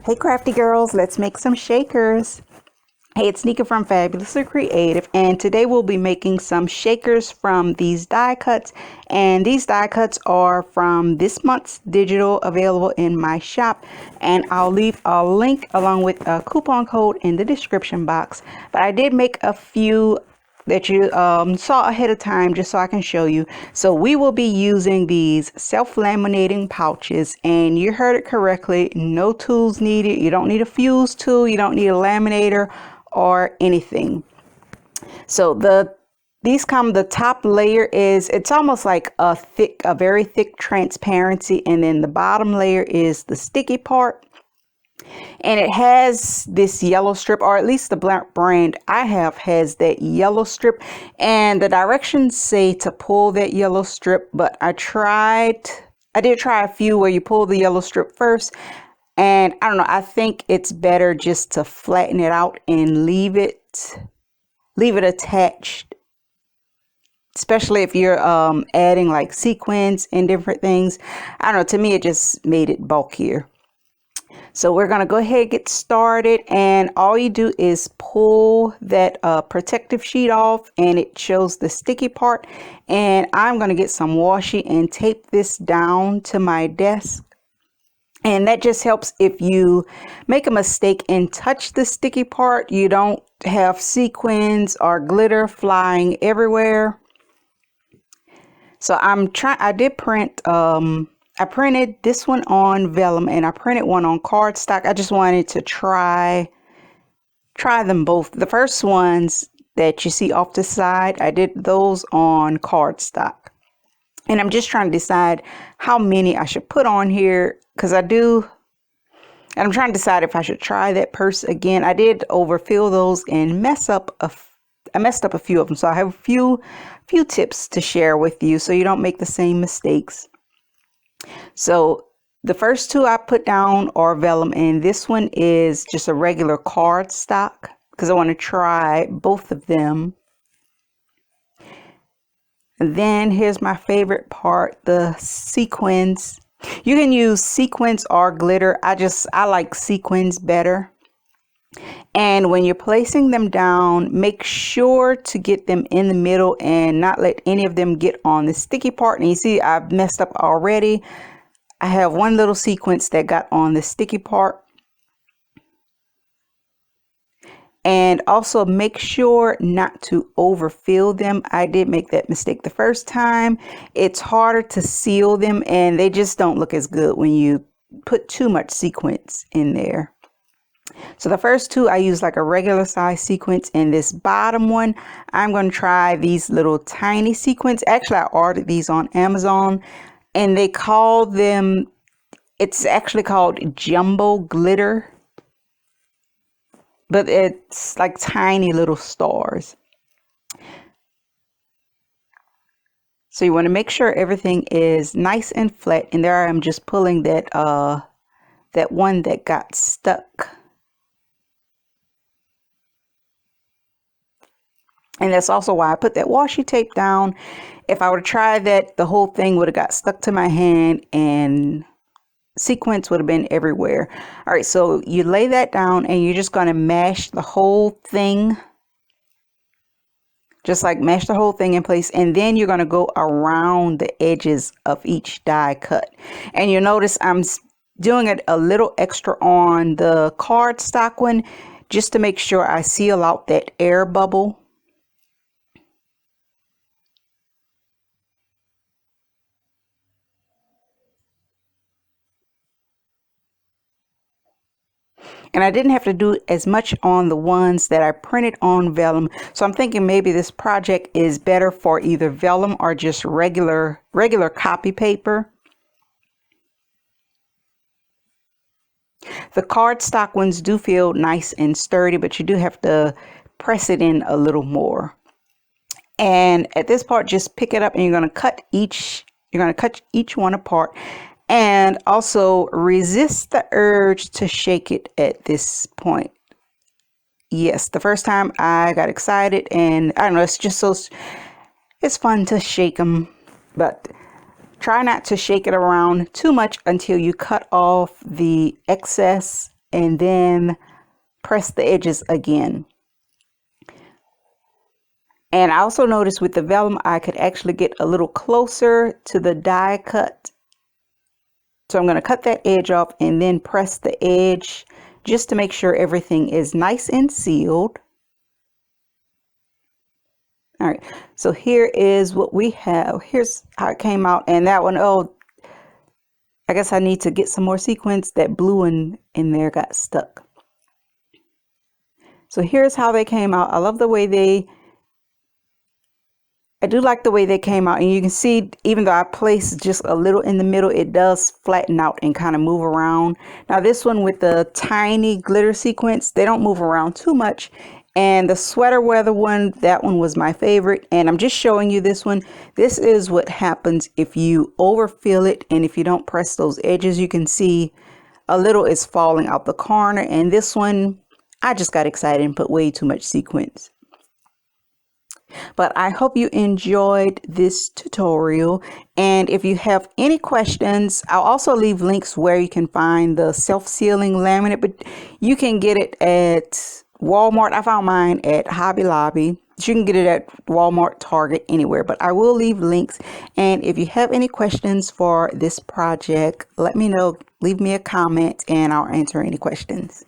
Hey crafty girls, let's make some shakers. Hey, it's Nika from Fabulously Creative, and today we'll be making some shakers from these die cuts. And these die cuts are from this month's digital, available in my shop, and I'll leave a link along with a coupon code in the description box. But I did make a few that you saw ahead of time just so I can show you. So we will be using these self-laminating pouches, and you heard it correctly, no tools needed. You don't need a fuse tool, you don't need a laminator or anything. So the top layer is, it's almost like a very thick transparency, and then the bottom layer is the sticky part. And it has this yellow strip, or at least the brand I have has that yellow strip, and the directions say to pull that yellow strip, but I did try a few where you pull the yellow strip first, and I don't know, I think it's better just to flatten it out and leave it attached, especially if you're adding like sequins and different things. I don't know, to me it just made it bulkier. So we're going to go ahead and get started, and all you do is pull that protective sheet off, and it shows the sticky part. And I'm going to get some washi and tape this down to my desk. And that just helps if you make a mistake and touch the sticky part, you don't have sequins or glitter flying everywhere. So I did print I printed this one on vellum, and I printed one on cardstock. I just wanted to try them both. The first ones that you see off the side, I did those on cardstock. And I'm just trying to decide how many I should put on here, because I'm trying to decide if I should try that purse again. I did overfill those and I messed up a few of them. So I have a few tips to share with you so you don't make the same mistakes. So the first two I put down are vellum, and this one is just a regular cardstock because I want to try both of them. And then here's my favorite part, the sequins. You can use sequins or glitter. I like sequins better. And when you're placing them down, make sure to get them in the middle and not let any of them get on the sticky part. And you see I've messed up already. I have one little sequence that got on the sticky part. And also make sure not to overfill them. I did make that mistake the first time. It's harder to seal them, and they just don't look as good when you put too much sequence in there. So the first two I use like a regular size sequence, and this bottom one I'm going to try these little tiny sequins. Actually, I ordered these on Amazon, and they call them, it's actually called jumbo glitter, but it's like tiny little stars. So you want to make sure everything is nice and flat, and there I'm just pulling that one that got stuck. And that's also why I put that washi tape down. If I would have tried that, the whole thing would have got stuck to my hand and sequence would have been everywhere. All right, so you lay that down, and you're just going to mash the whole thing. Just like mash the whole thing in place, and then you're going to go around the edges of each die cut. And you'll notice I'm doing it a little extra on the cardstock one, just to make sure I seal out that air bubble. And I didn't have to do as much on the ones that I printed on vellum. So I'm thinking maybe this project is better for either vellum or just regular copy paper. The cardstock ones do feel nice and sturdy, but you do have to press it in a little more. And at this part, just pick it up, and you're going to cut each one apart. And also resist the urge to shake it at this point. Yes, the first time I got excited, and I don't know, it's fun to shake them, but try not to shake it around too much until you cut off the excess and then press the edges again. And I also noticed with the vellum, I could actually get a little closer to the die cut. So I'm going to cut that edge off and then press the edge just to make sure everything is nice and sealed. All right, so here is what we have. Here's how it came out. And that one, oh, I guess I need to get some more sequins. That blue one in there got stuck. So here's how they came out. I love the way I do like the way they came out, and you can see even though I placed just a little in the middle, it does flatten out and kind of move around. Now this one with the tiny glitter sequins, they don't move around too much. And the sweater weather one, that one was my favorite. And I'm just showing you this one. This is what happens if you overfill it, and if you don't press those edges, you can see a little is falling out the corner. And this one, I just got excited and put way too much sequins. But I hope you enjoyed this tutorial, and if you have any questions, I'll also leave links where you can find the self-sealing laminate, but you can get it at Walmart. I found mine at Hobby Lobby. You can get it at Walmart, Target, anywhere, but I will leave links. And if you have any questions for this project, let me know. Leave me a comment and I'll answer any questions.